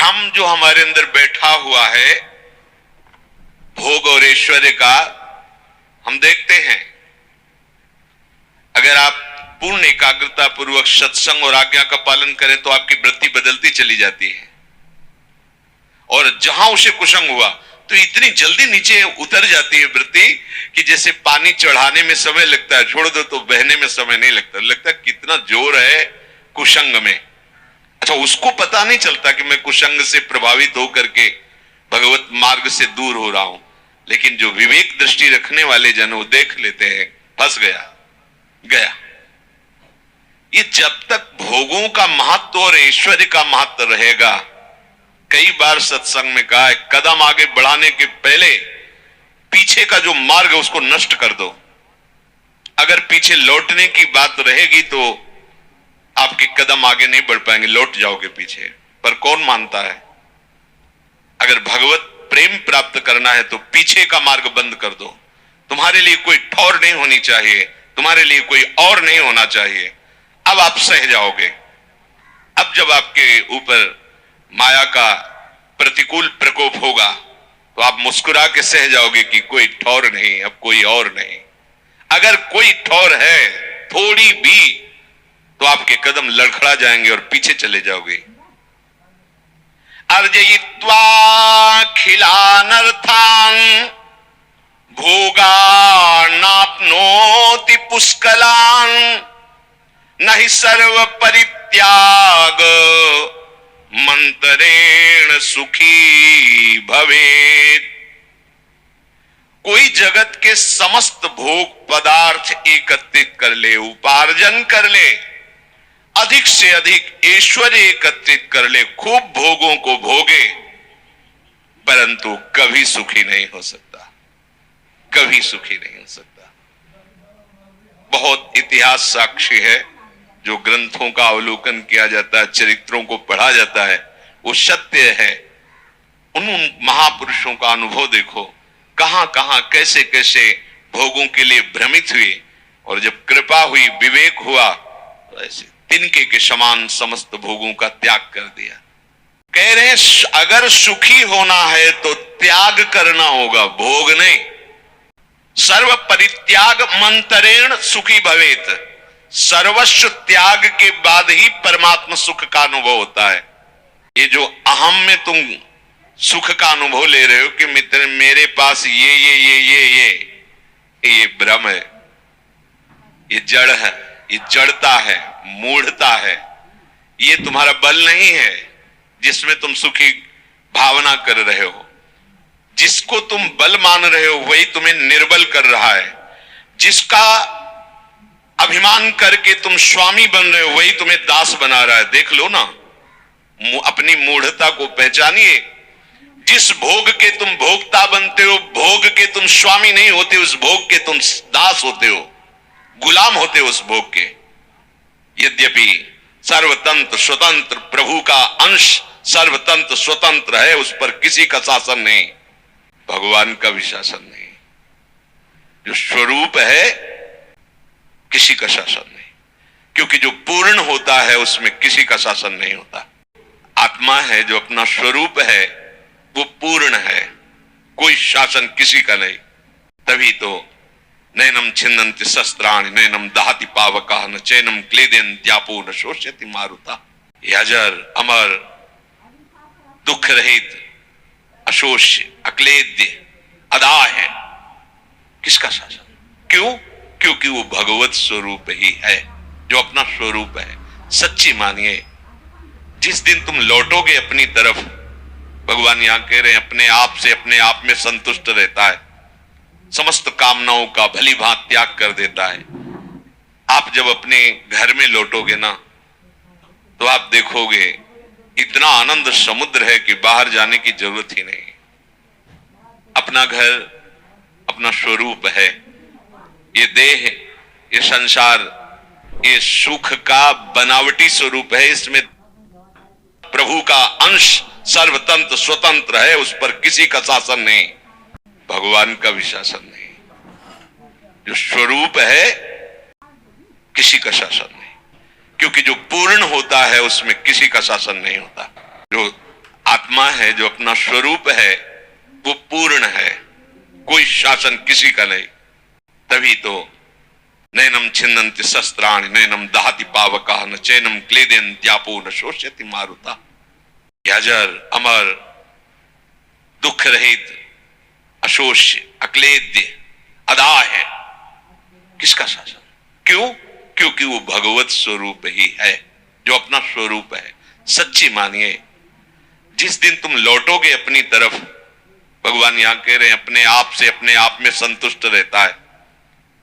भ्रम जो हमारे अंदर बैठा हुआ है भोग और ऐश्वर्य का, हम देखते हैं अगर आप पूर्ण एकाग्रता पूर्वक सत्संग और आज्ञा का पालन करें तो आपकी वृत्ति बदलती चली जाती है, और जहां उसे कुसंग हुआ तो इतनी जल्दी नीचे उतर जाती है वृत्ति कि जैसे पानी चढ़ाने में समय लगता है, छोड़ दो तो बहने में समय नहीं लगता, लगता है कितना जोर है कुसंग में। अच्छा, उसको पता नहीं चलता कि मैं कुसंग से प्रभावित होकर के भगवत मार्ग से दूर हो रहा हूं, लेकिन जो विवेक दृष्टि रखने वाले जन वो देख लेते हैं फंस गया। ये जब तक भोगों का महत्व और ऐश्वर्य का महत्व रहेगा, कई बार सत्संग में कहा है, कदम आगे बढ़ाने के पहले पीछे का जो मार्ग है उसको नष्ट कर दो। अगर पीछे लौटने की बात रहेगी तो आपके कदम आगे नहीं बढ़ पाएंगे, लौट जाओगे पीछे। पर कौन मानता है? अगर भगवत प्रेम प्राप्त करना है तो पीछे का मार्ग बंद कर दो। तुम्हारे लिए कोई ठौर नहीं होनी चाहिए, तुम्हारे लिए कोई और नहीं होना चाहिए। अब आप सह जाओगे। अब जब आपके ऊपर माया का प्रतिकूल प्रकोप होगा तो आप मुस्कुरा के सह जाओगे कि कोई ठौर नहीं, अब कोई और नहीं। अगर कोई ठौर है थोड़ी भी तो आपके कदम लड़खड़ा जाएंगे और पीछे चले जाओगे। अर्जयित्वा खिलानर्थान भोगानाप्नोति पुष्कलान नहि सर्व परित्याग मंतरेण सुखी भवेत्। कोई जगत के समस्त भोग पदार्थ एकत्रित कर ले, उपार्जन कर ले, अधिक से अधिक ऐश्वर्य एकत्रित कर ले, खूब भोगों को भोगे, परंतु कभी सुखी नहीं हो सकता, कभी सुखी नहीं हो सकता। बहुत इतिहास साक्षी है, जो ग्रंथों का अवलोकन किया जाता है, चरित्रों को पढ़ा जाता है, वो सत्य है। उन महापुरुषों का अनुभव देखो, कहां कहां कैसे कैसे भोगों के लिए भ्रमित हुए, और जब कृपा हुई, विवेक हुआ, तो ऐसे तिनके के समान समस्त भोगों का त्याग कर दिया। कह रहे हैं अगर सुखी होना है तो त्याग करना होगा, भोग नहीं। सर्व परित्याग मंतरेण सुखी भवेत। सर्वस्व त्याग के बाद ही परमात्मा सुख का अनुभव होता है। ये जो अहम में तुम सुख का अनुभव ले रहे हो कि मित्र मेरे पास ये भ्रम है, ये जड़ है, ये जड़ता है, मूढ़ता है। ये तुम्हारा बल नहीं है जिसमें तुम सुखी भावना कर रहे हो। जिसको तुम बल मान रहे हो वही तुम्हें निर्बल कर रहा है। जिसका अभिमान करके तुम स्वामी बन रहे हो वही तुम्हें दास बना रहा है। देख लो ना, अपनी मूढ़ता को पहचानिए। जिस भोग के तुम भोक्ता बनते हो, भोग के तुम स्वामी नहीं होते, उस भोग के तुम दास होते हो, गुलाम होते हो उस भोग के। यद्यपि सर्वतंत्र स्वतंत्र प्रभु का अंश सर्वतंत्र स्वतंत्र है, उस पर किसी का शासन नहीं, भगवान का भी शासन नहीं। जो स्वरूप है किसी का शासन नहीं, क्योंकि जो पूर्ण होता है उसमें किसी का शासन नहीं होता। आत्मा है जो अपना स्वरूप है वो पूर्ण है, कोई शासन किसी का नहीं। तभी तो नैनम छिन्नन्ति शस्त्राणि नैनम दहति पावकः न चैनम क्लेदयन्त्यापो न शोष्यति मारुता। ये अजर अमर दुख रहित अशोष्य अक्लेद्य अदा है, किसका शासन? क्यों? क्योंकि वो भगवत स्वरूप ही है, जो अपना स्वरूप है। सच्ची मानिए, जिस दिन तुम लौटोगे अपनी तरफ, भगवान यहां कह रहे हैं अपने आप से अपने आप में संतुष्ट रहता है, समस्त कामनाओं का भली भांति त्याग कर देता है। आप जब अपने घर में लौटोगे ना तो आप देखोगे इतना आनंद समुद्र है कि बाहर जाने की जरूरत ही नहीं। अपना घर अपना स्वरूप है। ये देह, ये संसार, ये सुख का बनावटी स्वरूप है। इसमें प्रभु का अंश सर्वतंत्र स्वतंत्र है, उस पर किसी का शासन नहीं, भगवान का भी शासन नहीं। जो स्वरूप है किसी का शासन नहीं, क्योंकि जो पूर्ण होता है उसमें किसी का शासन नहीं होता। जो आत्मा है, जो अपना स्वरूप है, वो पूर्ण है, कोई शासन किसी का नहीं। तभी तो नैनम छिन्नन्ति शस्त्राणि नैनम दहति पावकः न चैनम क्लेदेन्त्यापो न शोष्यति मारुता। अजर अमर दुख रहित अशोष्य अक्लेद्य अदा है, किसका शासन? क्यों? क्योंकि वो भगवत स्वरूप ही है, जो अपना स्वरूप है। सच्ची मानिए, जिस दिन तुम लौटोगे अपनी तरफ, भगवान यहां कह रहे हैं अपने आप से अपने आप में संतुष्ट रहता है,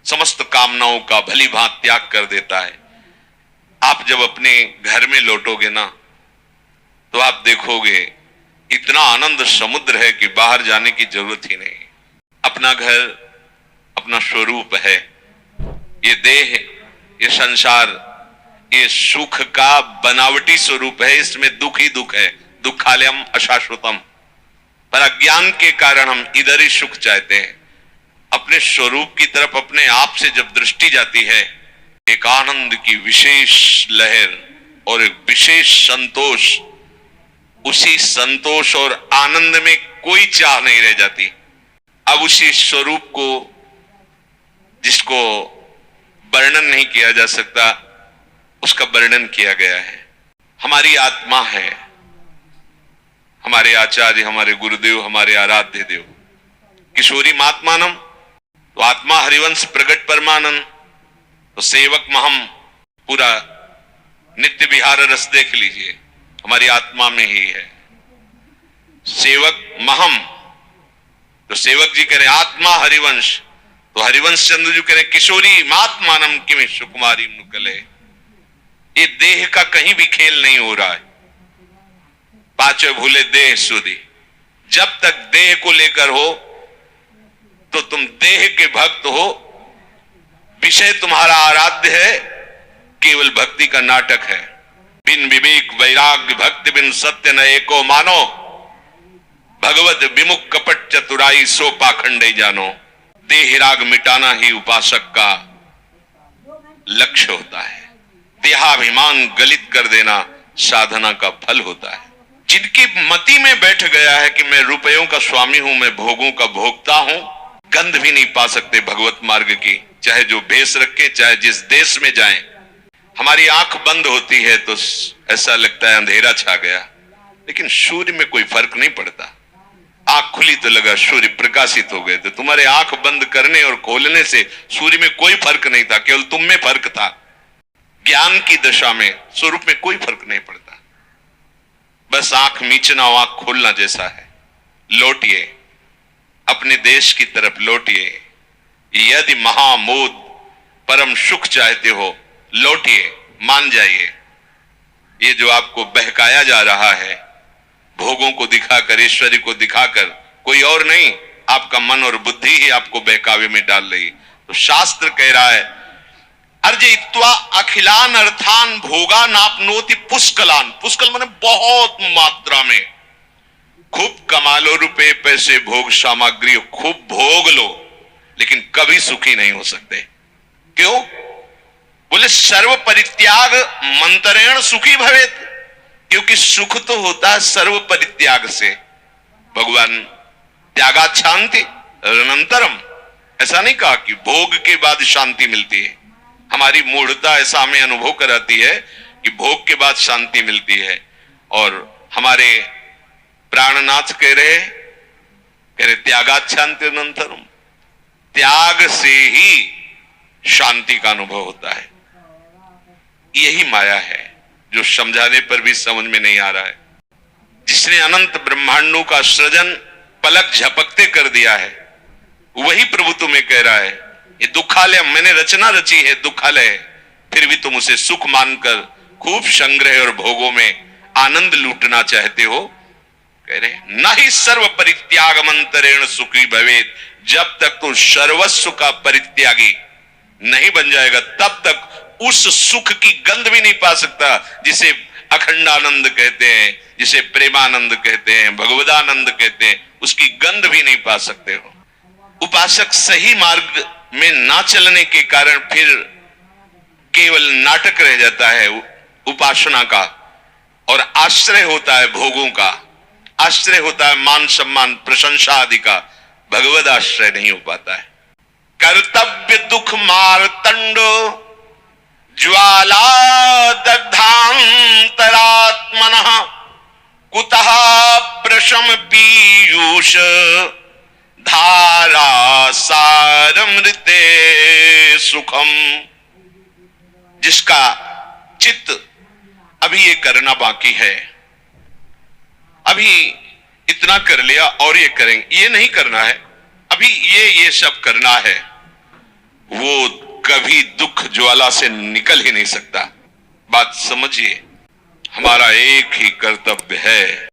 समस्त कामनाओं का भली भांति त्याग कर देता है। आप जब अपने घर में लौटोगे ना, तो आप देखोगे इतना आनंद समुद्र है कि बाहर जाने की जरूरत ही नहीं। अपना घर अपना स्वरूप है। ये देह, ये संसार, ये सुख का बनावटी स्वरूप है, इसमें दुख ही दुख है। दुखालयम अशाश्वतम। पर अज्ञान के कारण हम इधर ही सुख चाहते हैं। अपने स्वरूप की तरफ अपने आप से जब दृष्टि जाती है, एक आनंद की विशेष लहर और एक विशेष संतोष, उसी संतोष और आनंद में कोई चाह नहीं रह जाती। अब उसी स्वरूप को, जिसको वर्णन नहीं किया जा सकता, उसका वर्णन किया गया है। हमारी आत्मा है, हमारे आचार्य, हमारे गुरुदेव, हमारे आराध्य देव किशोरी महात्मानम, तो आत्मा हरिवंश प्रगट परमानंद, तो सेवक महम, पूरा नित्य विहार रस देख लीजिए, हमारी आत्मा में ही है। सेवक महम, तो सेवक जी कह रहे आत्मा हरिवंश, तो हरिवंश चंद्र जी कह रहे किशोरी महात्मानम किम सुकुमारी नुकले। ये देह का कहीं भी खेल नहीं हो रहा है। पांचों भूले देह सुधी। जब तक देह को लेकर हो तो तुम देह के भक्त हो, विषय तुम्हारा आराध्य है, केवल भक्ति का नाटक है। बिन विवेक वैराग्य भक्ति बिन सत्य न एको मानो, भगवत विमुख कपट चतुराई सो पाखंड जानो। देह राग मिटाना ही उपासक का लक्ष्य होता है। देहाभिमान गलित कर देना साधना का फल होता है। जिनकी मति में बैठ गया है कि मैं रुपयों का स्वामी हूं, मैं भोगों का भोगता हूं, गंध भी नहीं पा सकते भगवत मार्ग की, चाहे जो भेष रखे, चाहे जिस देश में जाएं। हमारी आंख बंद होती है तो ऐसा लगता है अंधेरा छा गया, लेकिन सूर्य में कोई फर्क नहीं पड़ता। आंख खुली तो लगा सूर्य प्रकाशित हो गए। तो तुम्हारे आंख बंद करने और खोलने से सूर्य में कोई फर्क नहीं था, केवल तुम में फर्क था। ज्ञान की दशा में स्वरूप में कोई फर्क नहीं पड़ता। बस आंख मीचना और आंख खोलना जैसा है। लौटिए अपने देश की तरफ, लौटिए। यदि महामोद परम सुख चाहते हो, लौटिए, मान जाइए। ये जो आपको बहकाया जा रहा है, भोगों को दिखाकर, ऐश्वर्य को दिखाकर, कोई और नहीं, आपका मन और बुद्धि ही आपको बहकावे में डाल रही। तो शास्त्र कह रहा है अर्जयित्वा अखिलान अर्थान भोगा नापनोति पुष्कलान। पुष्कल माने बहुत मात्रा में। खूब कमा लो रुपए पैसे भोग सामग्री, खूब भोग लो, लेकिन कभी सुखी नहीं हो सकते। क्यों? बोले सर्व परित्याग मंत्रेण सुखी भवेत। क्योंकि सुख तो होता है सर्व परित्याग से। भगवान त्यागात शांति अनंतरम, ऐसा नहीं कहा कि भोग के बाद शांति मिलती है। हमारी मूढ़ता ऐसा हमें अनुभव कराती है कि भोग के बाद शांति मिलती है। और हमारे प्राणनाथ कह रहे त्यागात शांति अनंतरम, त्याग से ही शांति का अनुभव होता है। यही माया है जो समझाने पर भी समझ में नहीं आ रहा है। जिसने अनंत ब्रह्मांडों का सृजन पलक झपकते कर दिया है, वही प्रभु तुम्हें कह रहा है ये दुखालय, मैंने रचना रची है दुखालय, फिर भी तुम उसे सुख मानकर खूब संग्रह और भोगों में आनंद लूटना चाहते हो। कह रहे न ही सर्व परित्याग मंत्रेण सुखी भवेत। जब तक तू सर्वस्व का परित्यागी नहीं बन जाएगा, तब तक उस सुख की गंध भी नहीं पा सकता जिसे अखंडानंद कहते हैं, जिसे प्रेमानंद कहते हैं, भगवदानंद कहते हैं। उसकी गंध भी नहीं पा सकते हो। उपासक सही मार्ग में ना चलने के कारण फिर केवल नाटक रह जाता है उपासना का, और आश्रय होता है भोगों का, आश्रय होता है मान सम्मान प्रशंसा आदि का, भगवद आश्रय नहीं हो पाता है। कर्तव्य दुख मारतंडो ज्वाला दग्धांतरात्मनः कुतः प्रशम पीयूष धारा सारमृते सुखम। जिसका चित्त अभी ये करना बाकी है, अभी इतना कर लिया और ये करेंगे, ये नहीं करना है, अभी ये सब करना है, वो कभी दुख ज्वाला से निकल ही नहीं सकता। बात समझिए, हमारा एक ही कर्तव्य है,